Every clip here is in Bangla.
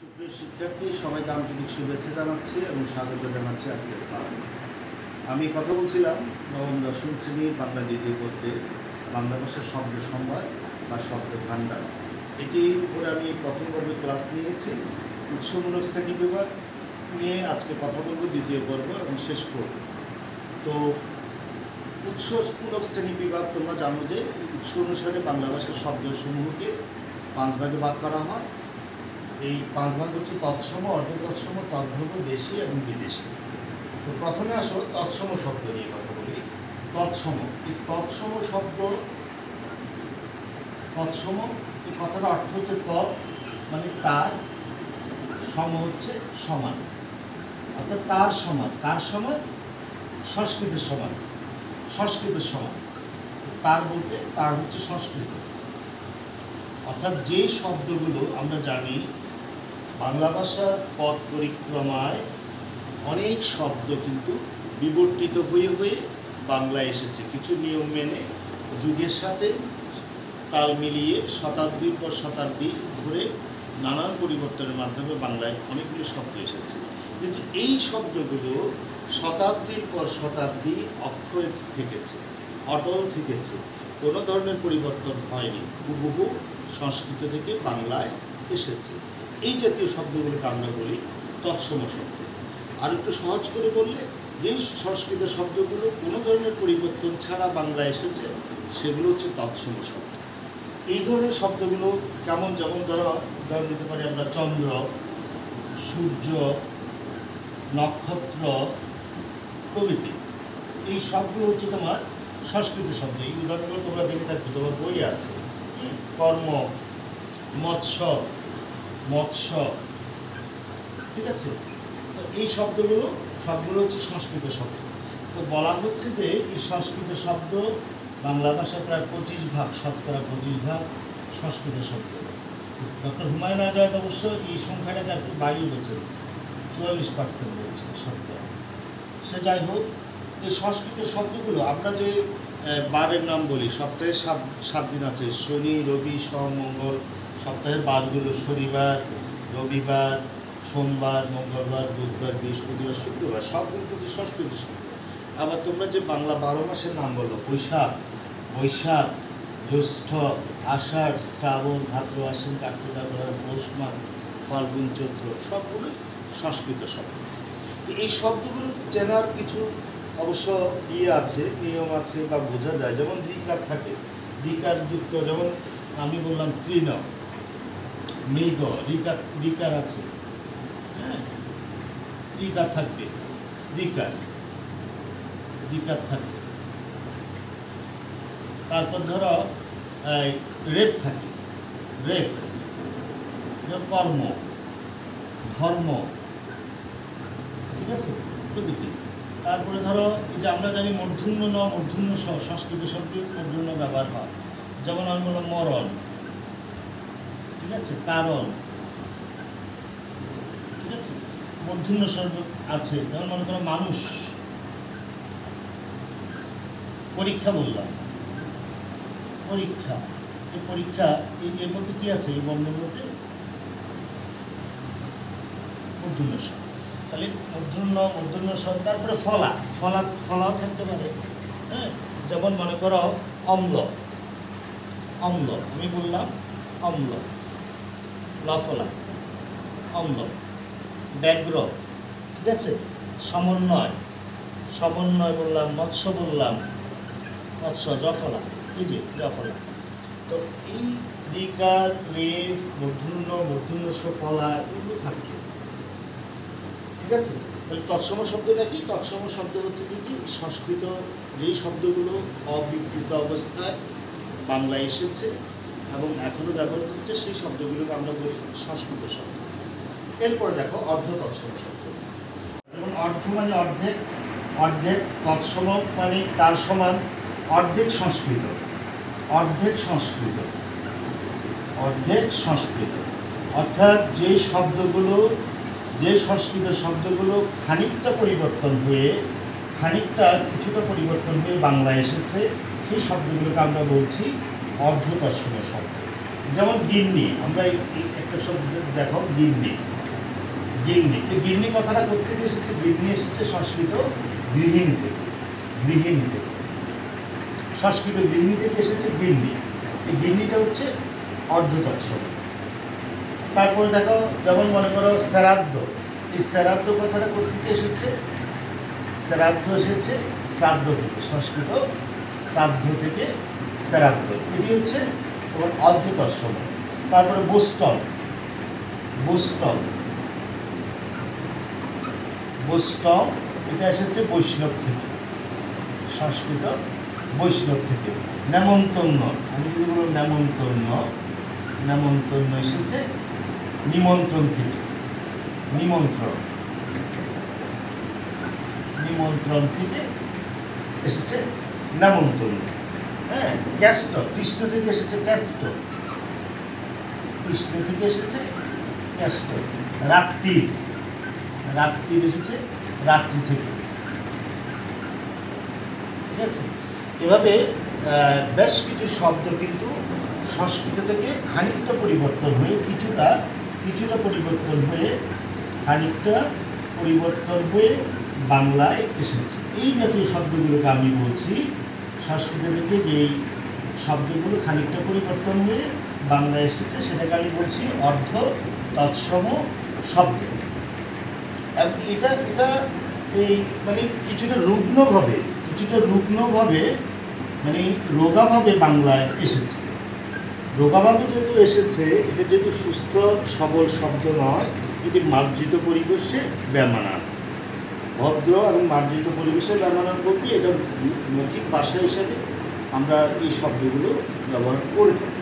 সুপ্রিয় শিক্ষার্থী, সবাইকে আন্তরিক শুভেচ্ছা জানাচ্ছি এবং স্বাগত জানাচ্ছি আজকের ক্লাস। আমি কথা বলছিলাম নবম দশম শ্রেণীর বাংলা দ্বিতীয় পত্রে বাংলা ভাষার শব্দ সম্ভার বা শব্দ ভাণ্ডার, এটির উপরে আমি প্রথম পর্বে ক্লাস নিয়েছি। উৎসমূলক শ্রেণী বিভাগ নিয়ে আজকে কথা বলবো, দ্বিতীয় পর্ব এবং শেষ পর্ব। তো উৎসমূলক শ্রেণী বিভাগ তোমরা জানো যে উৎস অনুসারে বাংলা ভাষার শব্দসমূহকে 5 ভাগে ভাগ করা হয়। এই 5 ভাগ হচ্ছে তৎসম, অর্ধতৎসম, তদ্ভব, দেশি এবং বিদেশি। তো প্রথমে আসো তৎসম শব্দ নিয়ে কথা বলি। তৎসম, এই তৎসম শব্দ, তৎসম এই কথার অর্থ হচ্ছে তৎ মানে তার, সম হচ্ছে সমান, অর্থাৎ তার সমান। কার সমান? সংস্কৃতের সমান। সংস্কৃতের সমান তার বলতে তার হচ্ছে সংস্কৃত, অর্থাৎ যে শব্দগুলো আমরা জানি বাংলা ভাষার পথ পরিক্রমায় অনেক শব্দ কিন্তু বিবর্তিত হয়ে হয়ে বাংলায় এসেছে, কিছু নিয়ম মেনে যুগের সাথে তাল মিলিয়ে শতাব্দীর পর শতাব্দী ধরে নানান পরিবর্তনের মাধ্যমে বাংলায় অনেকগুলো শব্দ এসেছে। কিন্তু এই শব্দগুলো শতাব্দীর পর শতাব্দী অক্ষয় থেকেছে, অটল থেকেছে, কোনো ধরনের পরিবর্তন হয়নি, হুবহু সংস্কৃত থেকে বাংলায় এসেছে। এই জাতীয় শব্দগুলোকে আমরা বলি তৎসম শব্দ। আর একটু সহজ করে বললে, যেই সংস্কৃত শব্দগুলো কোনো ধরনের পরিবর্তন ছাড়া বাংলায় এসেছে সেগুলো হচ্ছে তৎসম শব্দ। এই ধরনের শব্দগুলো কেমন? যেমন উদাহরণ দিতে পারি আমরা চন্দ্র, সূর্য, নক্ষত্র প্রভৃতি। এই সবগুলো হচ্ছে তোমার সংস্কৃত শব্দ। এই উদাহরণগুলো তোমরা দেখে থাকবে, তোমার বই আছে। কর্ম, মৎস্য, মৎস্য, ঠিক আছে। তো এই শব্দগুলো সবগুলো হচ্ছে সংস্কৃত শব্দ। তো বলা হচ্ছে যে এই সংস্কৃত শব্দ বাংলা ভাষায় প্রায় 25 ভাগ, শতকরা 25 ভাগ সংস্কৃত শব্দ। ডক্টর হুমায়ুন আজাদ অবশ্য এই সংখ্যাটাকে একটু বাড়িয়ে বলছেন, 44% বলছে শতকরা। সে যাই হোক, এই সংস্কৃত শব্দগুলো আমরা যে বারের নাম বলি, সপ্তাহে 7 দিন আছে, শনি, রবি, সোম, মঙ্গল। সপ্তাহের বারগুলো শনিবার, রবিবার, সোমবার, মঙ্গলবার, বুধবার, বৃহস্পতিবার, শুক্রবার, সবগুলো কিন্তু সংস্কৃত শব্দ। আবার তোমরা যে বাংলা 12 মাসের নাম বলো, বৈশাখ, বৈশাখ, জ্যৈষ্ঠ, আষাঢ়, শ্রাবণ, ভাদ্র, আশ্বিন, কার্তিক, অগ্রহায়ণ, পৌষ মাঘ, ফাল্গুন, চৈত্র, সবগুলোই সংস্কৃত শব্দ। এই শব্দগুলো চেনার কিছু অবশ্য আছে, নিয়ম আছে বা বোঝা যায়। যেমন ঋকার থাকে, ঋকার যুক্ত, যেমন আমি বললাম তৃণ, মৃগ, ঋকার আছে, হ্যাঁ, ঋকার থাকবে, ঋকার থাকে। তারপর ধরো রেফ থাকে, রেফ, কর্ম, ধর্ম, ঠিক আছে, প্রভৃতি। তারপরে ধরো এই যে আমরা জানি মূর্ধন্য ন, মূর্ধন্য স, সংস্কৃত শব্দে মূর্ধন্য ব্যবহার হয়। যেমন আমি বললাম মরণ, ঠিক আছে, কারণ, ঠিক আছে, মূর্ধন্য শব্দ আছে। যেমন মনে করো মানুষ, পরীক্ষা বললাম, পরীক্ষা, এই পরীক্ষা, এর মধ্যে কি আছে? এই বর্ণের মধ্যে মূর্ধন্য স। তাহলে মূর্ধন্য স্বর। তারপরে ফলাও থাকতে পারে, হ্যাঁ। যেমন মনে করো অম্ল, অম্ল, আমি বললাম অম্ল, লফলা, অম্ল। ব্যাঘ্র, ঠিক আছে, সমন্বয়, সমন্বয় বললাম, মৎস্য বললাম, মৎস্য, জফলা, এই যে জফলা। তো এই ঋকার, রেফ, মূর্ধন্য স, ফলা এগুলো থাকবে, ঠিক আছে। তাহলে তৎসম শব্দটা কি? তৎসম শব্দ হচ্ছে কি সংস্কৃত যেই শব্দগুলো অবিকৃত অবস্থায় বাংলায় এসেছে এবং এখনও ব্যবহৃত হচ্ছে, সেই শব্দগুলোকে আমরা বলি সংস্কৃত শব্দ। এরপরে দেখো অর্ধ তৎসম শব্দ। যেমন অর্ধ মানে অর্ধেক, অর্ধেক, তৎসম মানে তার সমান, অর্ধেক সংস্কৃত, অর্ধেক সংস্কৃত, অর্ধেক সংস্কৃত, অর্থাৎ যে শব্দগুলো, যে সংস্কৃত শব্দগুলো খানিকটা পরিবর্তন হয়ে, খানিকটা কিছুটা পরিবর্তন হয়ে বাংলায় এসেছে, সেই শব্দগুলোকে আমরা বলছি অর্ধ তৎসম শব্দ। যেমন গিন্নি, আমরা একটা শব্দ দেখো, গিন্নি, গিন্নি। এই গিন্নি কথাটা কোথেকে এসেছে? গিন্নি এসেছে সংস্কৃত গৃহিণী থেকে। গৃহিণী থেকে, সংস্কৃত গৃহিণী থেকে এসেছে গিন্নি। এই গিন্নিটা হচ্ছে অর্ধ তৎসম। তারপরে দেখো, যেমন মনে করো শ্রাদ্ধ। এই শ্রাদ্ধ কথাটা কোথেকে এসেছে? শ্রাদ্ধ এসেছে শ্রাদ্ধ থেকে, সংস্কৃত শ্রাদ্ধ থেকে শ্রাদ্ধ। এটি হচ্ছে তোমার অর্ধ তৎসম। তারপরে বৈষ্ণব। বৈষ্ণব, বৈষ্ণব এটা এসেছে বৈষ্ণব থেকে, সংস্কৃত বৈষ্ণব থেকে। নেমন্তন্ন, আমি যদি বলবো নেমন্তন্ন, নেমন্তন্ন এসেছে নিমন্ত্রণ থেকে। নিমন্ত্রণ, নিমন্ত্রণ থেকে এসেছে নেমন্তন্ন। হ্যাঁ, ক্যাষ্ট, কৃষ্ণ থেকে এসেছে ক্যাষ্ট। কৃষ্ণ থেকে এসেছে ক্যাষ্ট। রাত্রির, রাত্রির এসেছে রাত্রি থেকে। ঠিক আছে? এভাবে বেশ কিছু শব্দ কিন্তু সংস্কৃত থেকে খানিকটা পরিবর্তন হয়ে কিছুটা পরিবর্তন হয়ে খানিকটা পরিবর্তন হয়ে বাংলায় এসেছে। এই জাতীয় শব্দগুলোকে আমি বলছি সংস্কৃত থেকে যেই শব্দগুলো খানিকটা পরিবর্তন হয়ে বাংলায় এসেছে সেটাকে আমি বলছি অর্ধ তৎসম শব্দ। এবং এটা এই মানে কিছুটা রুগ্নভাবে মানে রোগাভাবে বাংলায় এসেছে। রোগাভাবে যেহেতু এসেছে, এটা যেহেতু সুস্থ সবল শব্দ নয়, এটি মার্জিত পরিবেশে ব্যয়মানান। ভদ্র এবং মার্জিত পরিবেশে ব্যয়মানান বলতে এটা মৌখিক ভাষা হিসাবে আমরা এই শব্দগুলো ব্যবহার করে থাকি।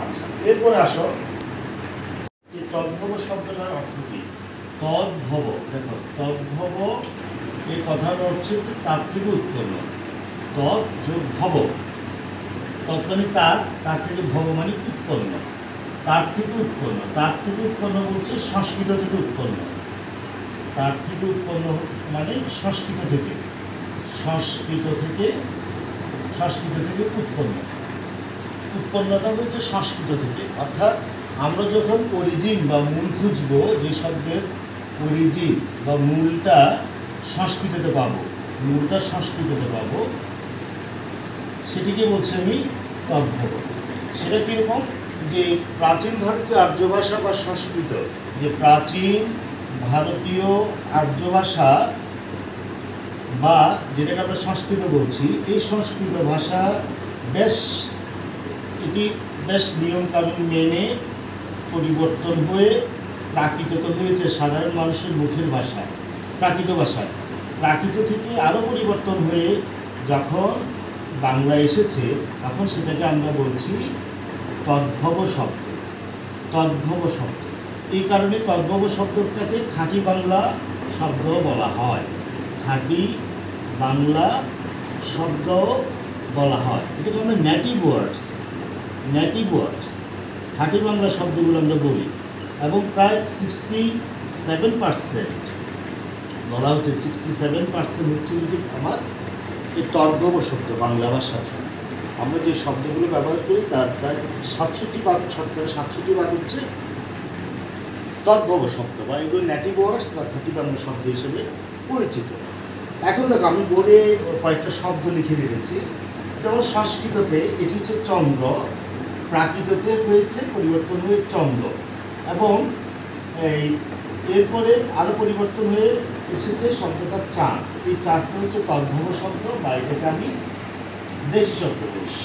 আচ্ছা, এরপরে আসো এই তদ্ভব শব্দটার অর্থ কী? তদ্ভব, দেখো তদ্ভব এই কথাটা হচ্ছে তার থেকে উৎপন্ন। তদ যোগ ভব, তৎ মানে তার থেকে ভব মানে উৎপন্ন, তার থেকে উৎপন্ন। তার থেকে উৎপন্ন বলছে সংস্কৃত থেকে উৎপন্ন। তার থেকে উৎপন্ন মানে সংস্কৃত থেকে, সংস্কৃত থেকে উৎপন্ন। উৎপন্নতা হচ্ছে সংস্কৃত থেকে। অর্থাৎ আমরা যখন অরিজিন বা মূল খুঁজবো, যে শব্দের অরিজিন বা মূলটা সংস্কৃততে পাবো, সেটিকে বলছি আমি তদ্ভব। সেটা কীরকম? যে প্রাচীন ভারতীয় আর্য ভাষা বা সংস্কৃত, যে প্রাচীন ভারতীয় আর্য ভাষা বা যেটাকে আমরা সংস্কৃত বলছি, এই সংস্কৃত ভাষা বেশ নিয়মকানুন মেনে পরিবর্তন হয়ে প্রাকৃতত হয়েছে সাধারণ মানুষের মুখের ভাষায়, প্রাকৃত ভাষায়। প্রাকৃত থেকে আরও পরিবর্তন হয়ে যখন বাংলা এসেছে, তখন সেটাকে আমরা বলছি তদ্ভব শব্দ। তদ্ভব শব্দ, এই কারণে তদ্ভব শব্দটাকে খাঁটি বাংলা শব্দ বলা হয়। খাঁটি বাংলা শব্দ বলা হয়। এটাকে আমরা নেটিভ ওয়ার্ডস, খাঁটি বাংলা শব্দগুলো আমরা বলি। এবং প্রায় 67% বলা হচ্ছে, 67% হচ্ছে কিন্তু আমার এই তদ্ভব শব্দ বাংলা ভাষার। আমরা যে শব্দগুলো ব্যবহার করি তার প্রায় 67% হচ্ছে তদ্ভব শব্দ, বা এগুলো নেটিভ ওয়ার্ডস বা খাঁটি বাংলা শব্দ হিসেবে পরিচিত। এখন দেখো, আমি বোর্ডে কয়েকটা শব্দ লিখে রেখেছি। যেমন সংস্কৃততে এটি হচ্ছে চন্দ্র, প্রাকৃততে হয়েছে পরিবর্তন হয়ে চন্দ্র, এবং এরপরে আরও পরিবর্তন হয়ে এসেছে শব্দটা চাঁদ। এই চাঁদটা হচ্ছে তদ্ভব শব্দ, বা এটাকে আমি দেশি শব্দ বলছি।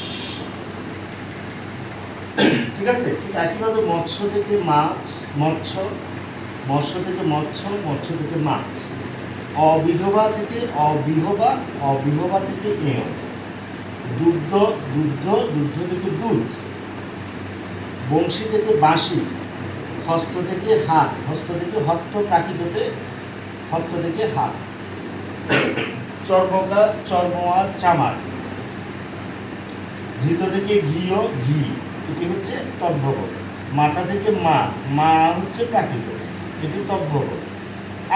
ঠিক আছে? ঠিক একইভাবে মৎস্য থেকে মাছ, মৎস্য থেকে মৎস্য থেকে মাছ। অবিধবা থেকে অবিহবা থেকে এও। দুগ্ধ থেকে দুধ। বংশী থেকে বাঁশি। হস্ত থেকে হাত, হস্ত প্রাকৃততে হস্ত থেকে হাত। চর্মকার চামার। ঘৃত থেকে ঘি, এটি হচ্ছে তদ্ভব। মাথা থেকে মা হচ্ছে প্রাকৃত, এটি তদ্ভব।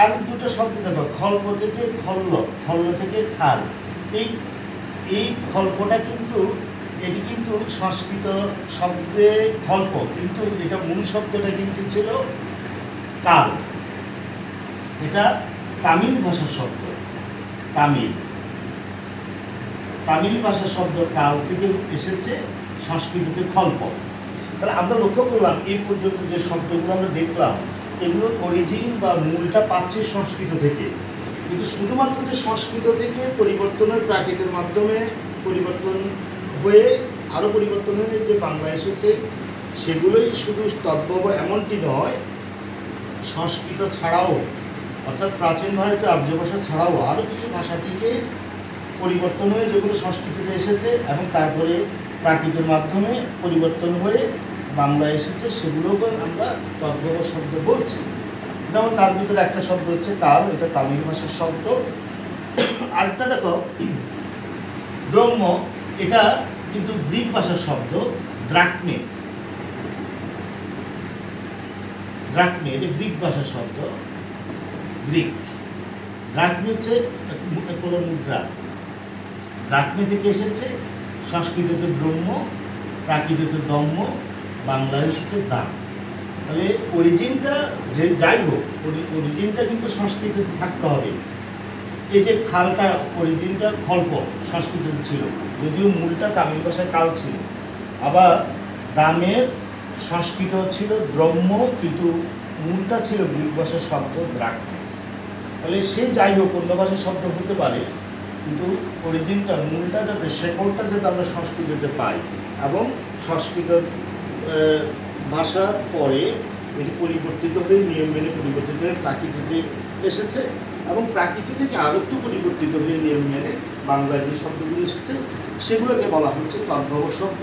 আর দুটো শব্দ দেখো, খল্প থেকে খল্ল থেকে খাল। এই খল্পটা কিন্তু এটি কিন্তু সংস্কৃত শব্দে খল্প, কিন্তু এটা মূল শব্দটা কিন্তু ছিল কাল। এটা তামিল ভাষার শব্দ। তামিল ভাষার শব্দ কাল থেকে এসেছে, সংস্কৃতিতে খল্প। তাহলে আমরা লক্ষ্য করলাম এই পর্যন্ত যে শব্দগুলো আমরা দেখলাম, এগুলোর অরিজিন বা মূলটা পাচ্ছে সংস্কৃত থেকে। কিন্তু শুধুমাত্র যে সংস্কৃত থেকে পরিবর্তনের প্রাকৃতের মাধ্যমে পরিবর্তন হয়ে আরও পরিবর্তন হয়ে যে বাংলা এসেছে, সেগুলোই শুধু তদ্ভব এমনটি নয়। সংস্কৃত ছাড়াও, অর্থাৎ প্রাচীন ভারতের আর্য ভাষা ছাড়াও আরও কিছু ভাষা থেকে পরিবর্তন হয়ে যেগুলো সংস্কৃতিতে এসেছে এবং তারপরে প্রাকৃতের মাধ্যমে পরিবর্তন হয়ে বাংলা এসেছে, সেগুলোকে আমরা তদ্ভব শব্দ বলছি। যেমন তার ভিতরে একটা শব্দ হচ্ছে কাল, এটা তামিল ভাষার শব্দ। আরেকটা দেখো ব্রহ্ম, এটা কিন্তু গ্রিক ভাষার শব্দ। দ্রাকমে, এটা গ্রিক ভাষার শব্দ। গ্রিক দ্রাকমে হচ্ছে কোনো মুদ্রা, দ্রাকমে থেকে এসেছে। সংস্কৃততে ব্রহ্ম, প্রাকৃতিতে দম্ম, বাংলায় এসেছে দাম। তাহলে অরিজিনটা যে যাই হোক, অরিজিনটা কিন্তু সংস্কৃতিতে থাকতে হবে। এই যে খালটা, অরিজিনটা খল্প সংস্কৃতিতে ছিল, যদিও মূলটা তামিল ভাষায় কাল ছিল। আবার দামের সংস্কৃত ছিল দ্রম্য, কিন্তু মূলটা ছিল গ্রিক ভাষার শব্দ দ্রাকমে। তাহলে সে যাই হোক, অন্য ভাষার শব্দ হতে পারে, কিন্তু অরিজিনটা, মূলটা যাতে, শেকড়টা যাতে আমরা সংস্কৃতিতে পাই, এবং সংস্কৃত ভাষার পরে এটি পরিবর্তিত হয়ে, নিয়ম মেনে পরিবর্তিত হয়ে প্রাকৃতিতে এসেছে, এবং প্রাকৃতি থেকে আরও একটু পরিবর্তিত হয়ে নিয়ম মেনে বাংলায় যে শব্দগুলো এসেছে, সেগুলোকে বলা হচ্ছে তদ্ভব শব্দ।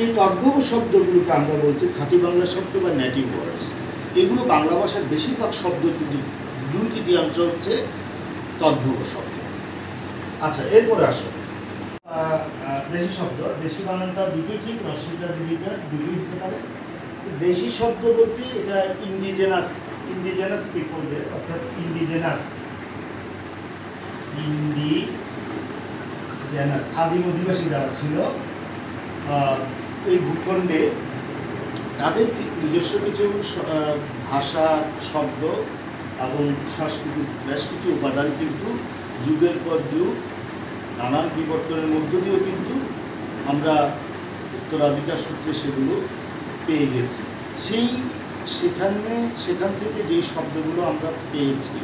এই তদ্ভব শব্দগুলোকে আমরা বলছি খাঁটি বাংলা শব্দ বা নেটিভ ওয়ার্ডস। এগুলো বাংলা ভাষার বেশিরভাগ শব্দ কিন্তু 2/3 হচ্ছে তদ্ভব শব্দ। আচ্ছা, এরপরে আসো দেশি শব্দ। দেশি বানানটা দুটোই ঠিক, রসিকটা দিদিটা দুটোই হতে পারে। দেশি শব্দ বলতে এটা ইন্ডিজেনাস পিপলদের, অর্থাৎ ইন্ডিজেনাস আদিম অধিবাসী যারা ছিল এই ভূখণ্ডে, তাদের নিজস্ব কিছু ভাষা, শব্দ এবং সংস্কৃতির বেশ কিছু উপাদান কিন্তু যুগের পর যুগ নানান বিবর্তনের মধ্য দিয়েও কিন্তু আমরা উত্তরাধিকার সূত্রে সেগুলো পেয়ে গেছি। সেখান থেকে যেই শব্দগুলো আমরা পেয়েছি,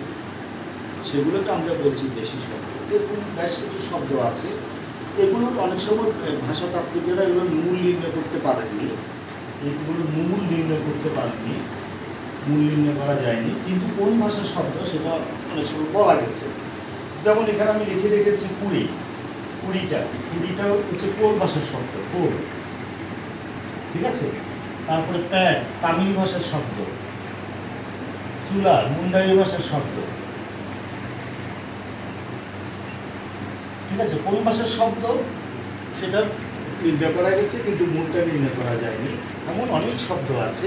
সেগুলোকে আমরা বলছি দেশি শব্দ। এরকম বেশ কিছু শব্দ আছে, এগুলো অনেক সময় ভাষাতাত্ত্বিকেরা এগুলো মূল নির্ণয় করতে পারেননি, মূল নির্ণয় করা যায়নি। কিন্তু কোন ভাষার শব্দ সেটা অনেক সময় বলা গেছে। যেমন এখানে আমি লিখে রেখেছি কুড়িটা হচ্ছে কোল ভাষার শব্দ, কোল, ঠিক আছে। তারপরে প্যাড তামিল ভাষার শব্দ, চুলার মুন্ডারি ভাষার শব্দ, ঠিক আছে। কোন ভাষার শব্দ সেটা নির্ণয় করা গেছে, কিন্তু মূলটা নির্ণয় করা যায়নি। এমন অনেক শব্দ আছে,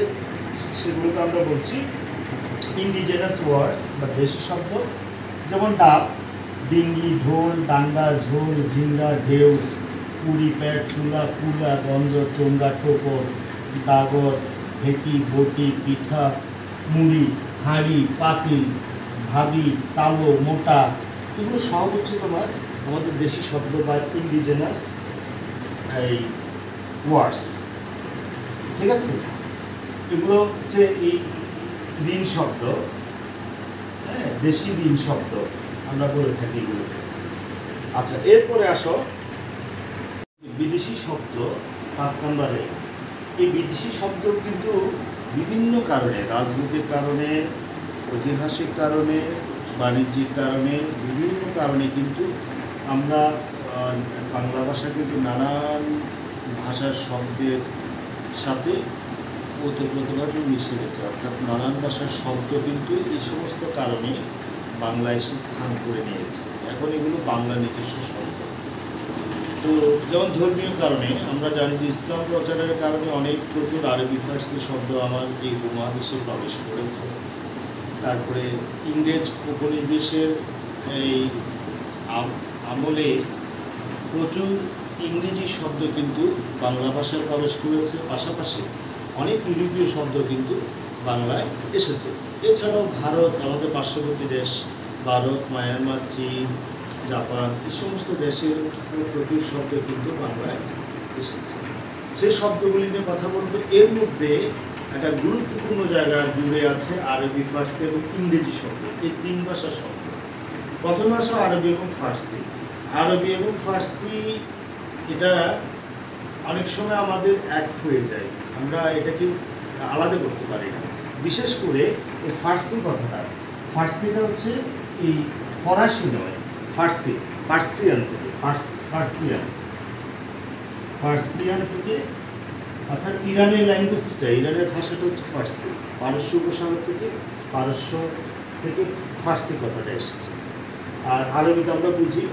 সেগুলোকে আমরা বলছি ইন্ডিজেনাস ওয়ার্ডস বা দেশি শব্দ। যেমন ডাব, ডিঙ্গি, ঢোল, ডাঙ্গা, ঝোল, ঝিঙ্গা, ঢেউ, পুরি, প্যাট, চুলা, কুলা, গঞ্জ, চোঙ্গা, টোপর, গাগর, ঢেকি, বটি, পিঠা, মুড়ি, হাঁড়ি, পাতিল, ভাবি, তালো, মোটা, এগুলো সব হচ্ছে তোমার আমাদের দেশি শব্দ বা ইন্ডিজেনাস এই ওয়ার্ডস, ঠিক আছে। এগুলো হচ্ছে এই ঋণ শব্দ, হ্যাঁ, দেশি ঋণ শব্দ আমরা বলে থাকি এগুলোকে। আচ্ছা, এরপরে আসো বিদেশি শব্দ 5 নম্বরে। এই বিদেশি শব্দ কিন্তু বিভিন্ন কারণে, রাজনৈতিক কারণে, ঐতিহাসিক কারণে, বাণিজ্যিক কারণে, বিভিন্ন কারণে কিন্তু আমরা বাংলা ভাষা কিন্তু নানান ভাষার শব্দের সাথে ওতপ্রোতভাবে মিশে গেছে। অর্থাৎ নানান ভাষার শব্দ কিন্তু এই সমস্ত কারণে বাংলা এসে স্থান করে নিয়েছে। এখন এগুলো বাংলা নিজস্ব শব্দ। তো যেমন ধর্মীয় কারণে আমরা জানি যে ইসলাম প্রচারের কারণে প্রচুর আরবি ফার্সি শব্দ আমার এই উপমহাদেশে প্রবেশ করেছে। তারপরে ইংরেজ উপনিবেশের এই আমলে প্রচুর ইংরেজি শব্দ কিন্তু বাংলা ভাষায় প্রবেশ করেছে। পাশাপাশি অনেক ইউরোপীয় শব্দ কিন্তু বাংলায় এসেছে। এছাড়াও ভারত, আমাদের পার্শ্ববর্তী দেশ ভারত, মায়ানমার, চীন, জাপান, এই সমস্ত দেশের প্রচুর শব্দ কিন্তু বাংলায় এসেছে। সেই শব্দগুলি নিয়ে কথা বলবো। এর মধ্যে একটা গুরুত্বপূর্ণ জায়গা জুড়ে আছে আরবি, ফার্সি এবং ইংরেজি শব্দ, এই 3 ভাষার শব্দ। প্রথম ভাষা আরবি এবং ফার্সি। আরবি এবং ফার্সি এটা অনেক সময় আমাদের এক হয়ে যায়, আমরা এটাকে আলাদা করতে পারি না। বিশেষ করে এই ফার্সি কথাটা, ফার্সিটা হচ্ছে এই ফরাসি নয়, ফার্সি, পার্সিয়ান থেকে, ফার্সিয়ান থেকে, অর্থাৎ ইরানের ল্যাঙ্গুয়েজটা, ইরানের ভাষাটা হচ্ছে ফার্সি। পারস্য উপসাগর থেকে, পারস্য থেকে ফার্সি কথাটা এসেছে। আর আরবিতে আমরা বুঝি।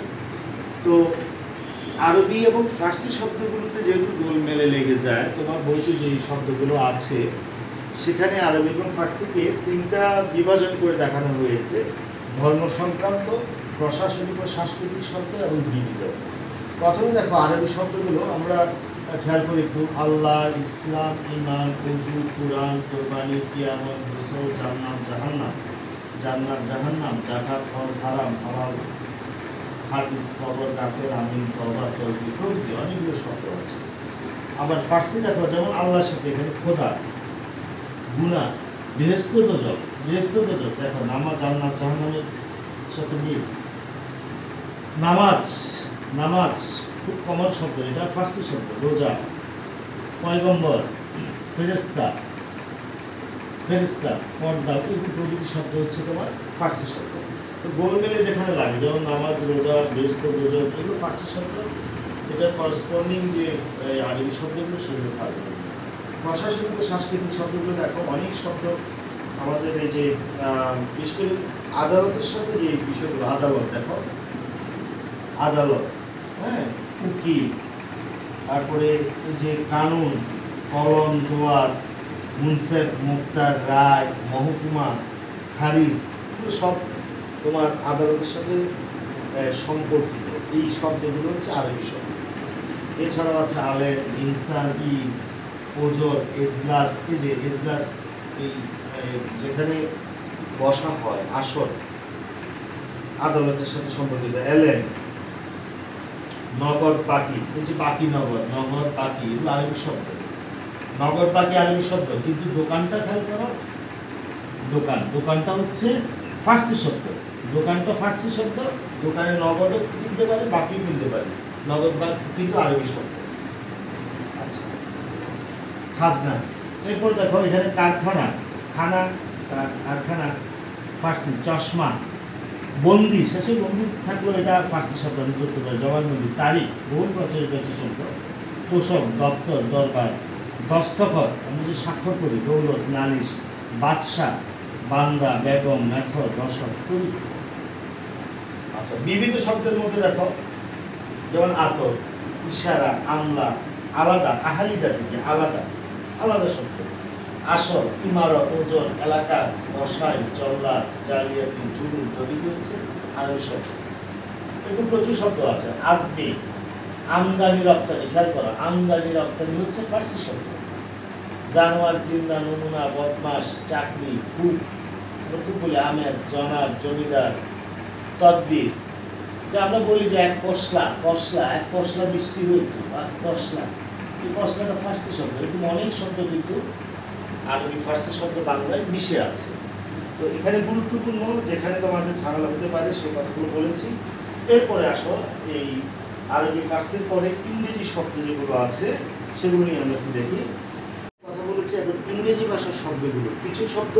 তো আরবি এবং ফার্সি শব্দগুলোতে যেহেতু গোলমেলে লেগে যায়, তোমার বইতে যে শব্দগুলো আছে সেখানে আরবি এবং ফার্সিকে 3টা বিভাজন করে দেখানো হয়েছে: ধর্ম সংক্রান্ত, প্রশাসনিক ও সাংস্কৃতিক শব্দ এবং বিবিধ। প্রথমে দেখো আরবি শব্দগুলো আমরা খেয়াল করি খুব। আল্লাহ, ইসলাম, ইমান, উজু, কুরআন, কোরবানি, কিয়ামত, গোসল, জান্নাত, জাহান্নাম, জাকাত, হজ, হারাম, হালাল, হাদিস, কবর, কাফের, আমিন, তওবা, তাসবিহ প্রভৃতি অনেকগুলো শব্দ আছে। আবার ফার্সি দেখো, যেমন আল্লাহর সাথে এখানে খোদা, গুনাহ, বেহেশত, দোজখ, দেখো নামাজ, জান্নাত, জাহান্নামের সাথে মিল। নামাজ খুব কমন শব্দ, এটা ফার্সি শব্দ। রোজা, পয়গম্বর, ফেরেশতা, পর্দা, এগুলো প্রভৃতি শব্দ হচ্ছে তোমার ফার্সি শব্দ। তো গোলমেলে যেখানে লাগে, যেমন নামাজ, রোজা, বেহেশত, দোজখ, এগুলো ফার্সি শব্দ। এটা করসপন্ডিং যে আরবি শব্দগুলো সেগুলো থাকবে। প্রশাসনিক ও সাংস্কৃতিক শব্দগুলো দেখো, অনেক শব্দ আমাদের এই যে বিশেষ করে আদালতের সাথে যে বিষয়গুলো, আদালত দেখো, আদালত, হ্যাঁ, উকিল, তারপরে এই যে কানুন, কলম, দোয়ার, মুনসেফ, মুক্তার, রায়, মহকুমা, খারিজ, এগুলো সব তোমার আদালতের সাথে সম্পর্কিত। এই শব্দগুলো হচ্ছে আরবি শব্দ। এছাড়াও আছে আলেম, ইনসান, ঈদ, ওজর, এজলাস, এই যে এজলাস, এই যেখানে বসা হয়, আসর, আদালতের সাথে সম্পর্কিত। এলেন, নগর, পাকি, এই যে পাকি, নগর, পাকি, এগুলো আরবি শব্দ। নগর, পাকি আরবি শব্দ, কিন্তু দোকানটা খেয়াল করো, দোকানটা হচ্ছে ফার্সি শব্দ। দোকানটা ফার্সি শব্দ, দোকানে নগদও কিনতে পারে, বাকি কিনতে পারে, নগদ বা কিন্তু আরবি শব্দ। আচ্ছা, খাজনা। এরপর দেখো এখানে কারখানা, কারখানা ফার্সি। চশমা, বন্দি, শেষে বন্দি থাকলেও এটা ফার্সি শব্দ, আমি করতে পারি। জবানবন্দি, তারিখ, বহুল প্রচলিত একটি শব্দ। তোষক, দপ্তর, দরবার। দস্তখত, আমরা যে স্বাক্ষর করি, দৌলত, নালিশ। বাদশাহ, বান্দা, বেগম, মেথর, রসদ, প্রভৃতি। আচ্ছা, বিবিধ শব্দের মধ্যে দেখো, যেমন আতর, ইশারা, আমলা, আলাদা, আহালিদা থেকে আলাদা শব্দ। আসর, ইমারত, ওজন, এলাকা, বসাই, চল্লা, জালিয়াতি, জুলুম প্রভৃতি হচ্ছে আরবি শব্দ। এরকম প্রচুর শব্দ আছে। আদমি, আমদানি, রপ্তানি, খেয়াল করো, আমদানি, রপ্তানি হচ্ছে ফার্সি শব্দ। জানোয়ার, জিন্দা, নমুনা, বদমাস, চাকরি, খুব বলে আমের, জনাব, জমিদার, তদবির। যে আমরা বলি যে এক পশলা বৃষ্টি হয়েছে, এই পশলাটা ফার্সি শব্দ। এরকম অনেক শব্দ কিন্তু আরবি ফার্সি শব্দ বাংলায় মিশে আছে। তো এখানে গুরুত্বপূর্ণ যেখানে তোমাদের ঝামেলা হতে পারে সে কথাগুলো বলেছি। এরপরে আসো, এই আরবি ফার্সির পরে ইংরেজি শব্দ যেগুলো আছে সেগুলো নিয়ে আমরা একটু দেখি। কথা বলেছি এখন ইংরেজি ভাষার শব্দগুলো। কিছু শব্দ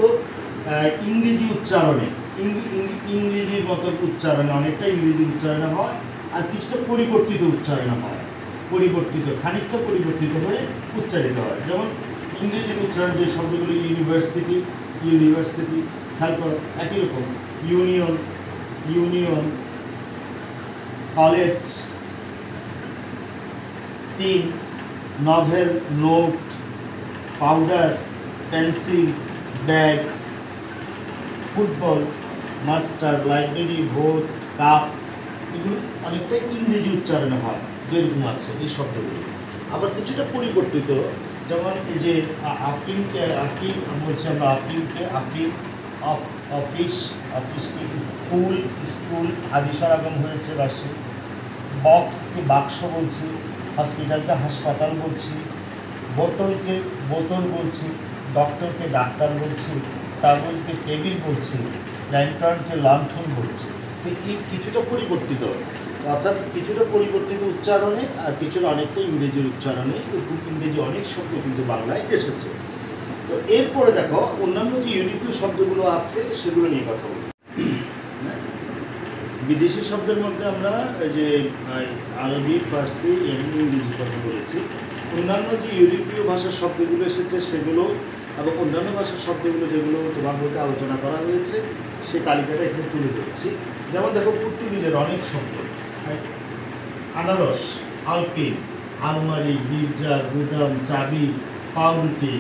ইংরেজি উচ্চারণে, ইংরেজির মতো উচ্চারণে, অনেকটা ইংরেজি উচ্চারণে হয়, আর কিছুটা পরিবর্তিত উচ্চারণে হয়। খানিকটা পরিবর্তিত হয়ে উচ্চারিত হয়। যেমন ইংরেজির উচ্চারণ যে শব্দগুলো, ইউনিভার্সিটি, খেয়াল করো, একই রকম। Union, college, tin, novel, note, powder, pencil, bag, football, master, library, vote, cup, এগুলো অনেকটা ইংরেজি উচ্চারণে হয় যেরকম আছে এই শব্দগুলো। আবার কিছুটা পরিবর্তিত, যেমন এই যে আফিমকে আফিম বলছি আমরা, আফিমকে আফিম, অফিস, অফিসকে স্কুল, স্কুল আদি সরাগম হয়েছে রাশি। বক্সকে বাক্স বলছি, হসপিটালকে হাসপাতাল বলছি, বোতলকে বোতল বলছি, ডক্টরকে ডাক্তার বলছি, টেবিলকে টেবিল বলছি, ল্যান্টার্নকে লণ্ঠন বলছি। তো এই কিছুটা পরিবর্তিত, অর্থাৎ কিছুটা পরিবর্তিত উচ্চারণে আর কিছুটা অনেকটা ইংরেজির উচ্চারণে, ইংরেজি অনেক শব্দ কিন্তু বাংলায় এসেছে। তো এরপরে দেখো অন্যান্য যে ইউরোপীয় শব্দগুলো আছে সেগুলো নিয়ে কথা বলি। বিদেশি শব্দের মধ্যে আমরা যে আরবি, ফার্সি এবং ইংরেজি কথা বলেছি। অন্যান্য যে ইউরোপীয় ভাষার শব্দগুলো এসেছে সেগুলো এবং অন্যান্য ভাষার শব্দগুলো যেগুলো তোমার বলতে আলোচনা করা হয়েছে সেই তালিকাটা এখানে তুলে ধরছি। যেমন দেখো পর্তুগিজের অনেক শব্দ, আনারস, আলপিন, আলমারি, গির্জা, গুদাম, চাবি, পাউরুটি,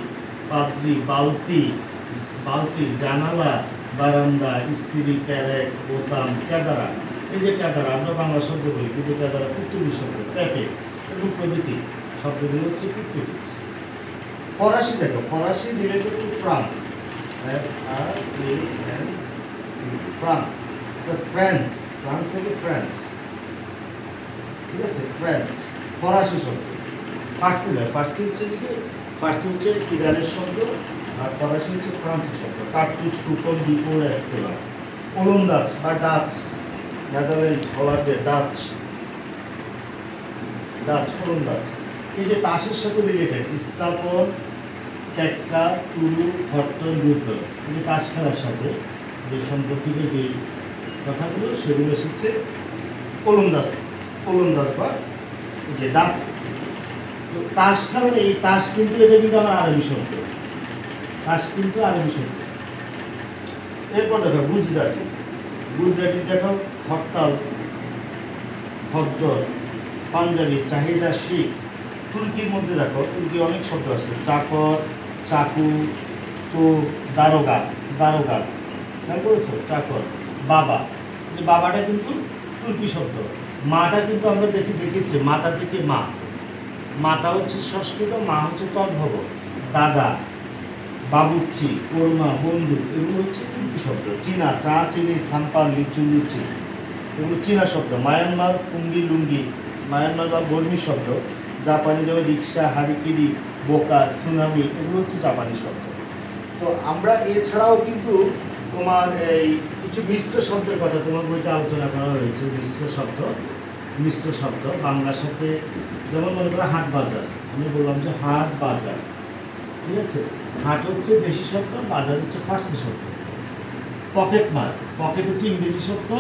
পাত্রি, বালতি, বালতি, জানালা, বারান্দা, স্ত্রী, প্যারেক, বোতাম, ক্যাদারা। এই যে ক্যাদারা আমরা বাংলা শব্দ বলি, কিন্তু ক্যাদারা পর্তুগিজ শব্দ, প্যাপে এবং প্রভৃতি শব্দগুলো হচ্ছে পর্তুগিজ। ফরাসি দেখো, ফরাসি related to France, France, France, France থেকে ফ্রেঞ্চ, ঠিক আছে, ফ্রেঞ্চ ফরাসি শব্দ। ফার্সি নয়, ফার্সি হচ্ছে দিকে, ফার্সি হচ্ছে ইরানের শব্দ আর ফরাসি হচ্ছে ফ্রান্সের শব্দ। কার্তুজ, কুপন, ডিপো, রেস্তোরাঁ। ওলন্দাজ বা ডাচ, নেদারল্যান্ড, হল্যান্ডের ডাচ, ডাচ, ওলন্দাজ। এই যে তাসের সাথে রিলেটেড, স্থাপন, টেক্কা, তুলু, হর্তন, রুতন, এই যে তাস খেলার সাথে যে সম্পর্কিত যে কথাগুলো সেগুলো এসেছে ওলন্দাজ, ওলন্দাজ বা যে ডাচ। তো তাস খেলা, এই তাস কিন্তু এটা কিন্তু আমার আরবি শব্দ, তাস কিন্তু আরবি শব্দ। এরপর দেখো গুজরাটি, গুজরাটি দেখো হরতাল, খদ্দর, পাঞ্জাবি, চাহিদা, শিখ। তুর্কির মধ্যে দেখো, তুর্কি অনেক শব্দ আছে, চাকর, চাকু, তো দারোগা, দারোগা, খেয়াল করেছো, চাকর। বাবা, যে বাবাটা কিন্তু তুর্কি শব্দ। মাটা কিন্তু আমরা দেখেছি, মাতা থেকে মা, মাতা হচ্ছে সংস্কৃত, মা হচ্ছে তদ্ভব। দাদা, বাবুর্চি, কোরমা, বন্ধু, এগুলো হচ্ছে তুর্কি শব্দ। চীনা, চা, চিনি, সাম্পাল, লিচু, লুচি, এগুলো চীনা শব্দ। মায়ানমার, ফুঙ্গি, লুঙ্গি, মায়ানমার বা বর্মী শব্দ। জাপানি যেমন রিক্সা, হারিকিরি, বোকা, সুনামি, এগুলো হচ্ছে জাপানি শব্দ। তো আমরা এছাড়াও কিন্তু তোমার এই কিছু মিশ্র শব্দের কথা তোমার বইতে আলোচনা করা হয়েছে। মিশ্র শব্দ, মিশ্র শব্দ বাংলার সাথে, যেমন মনে করো হাট বাজার, আমি বললাম যে হাট বাজার, ঠিক আছে। হাট হচ্ছে দেশি শব্দ, বাজার হচ্ছে ফার্সি শব্দ। পকেট মার, পকেট হচ্ছে ইংরেজি শব্দ,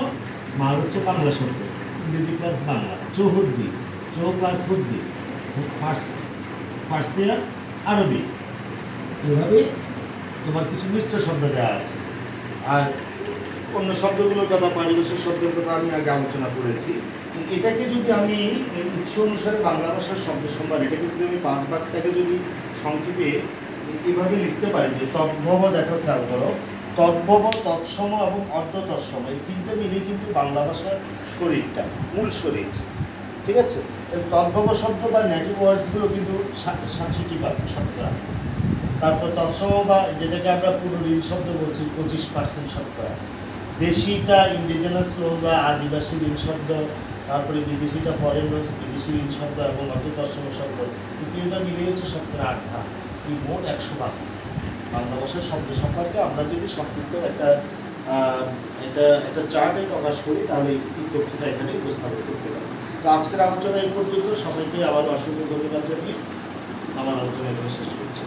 মার হচ্ছে বাংলা শব্দ, ইংরেজি প্লাস বাংলা। চৌহদ্দি, চৌ প্লাস হদ্দি, ফার্সি আর আরবি। এভাবে তোমার কিছু মিশ্র শব্দ দেওয়া আছে। আর অন্য শব্দগুলোর কথা, পারিভাষিক শব্দের কথা আমি আগে আলোচনা করেছি। এটাকে যদি আমি উৎস অনুসারে বাংলা ভাষার শব্দ সম্ভার, এটাকে যদি আমি 5 ভাগটাকে যদি সংক্ষেপে এভাবে লিখতে পারি যে তদ্ভব, দেখো খেয়াল করো, তদ্ভব, তৎসম এবং অর্ধ তৎসম, এই তিনটে মিলিয়ে কিন্তু বাংলা ভাষার শরীরটা, মূল শরীর, ঠিক আছে। তদ্ভব শব্দ বা নেটিভ ওয়ার্ডসগুলো কিন্তু 67% শতকরা। তারপর তৎসম বা যেটাকে আমরা পুরো ঋণ শব্দ বলছি 25% শতকরা। দেশিটা ইন্ডিজেনাস লোক বা আদিবাসী ঋণ শব্দ, তারপরে বিদেশিটা ফরেন লোক, বিদেশি ঋণ শব্দ এবং অর্ধ তৎসম শব্দ, এই তিনটা মিলিয়ে হচ্ছে 70-8 ভাগ। এই মোট 100 ভাগ বাংলা ভাষার শব্দ সম্পর্কে আমরা যদি সংক্ষিপ্ত একটা চার্টে প্রকাশ করি তাহলে এই তথ্যটা এখানে উপস্থাপন করতে পারি। তো আজকের আলোচনা এই পর্যন্ত। সবাইকে আবার অসংখ্য ধন্যবাদ জানিয়ে আমার আলোচনা এখানে শেষ করছি।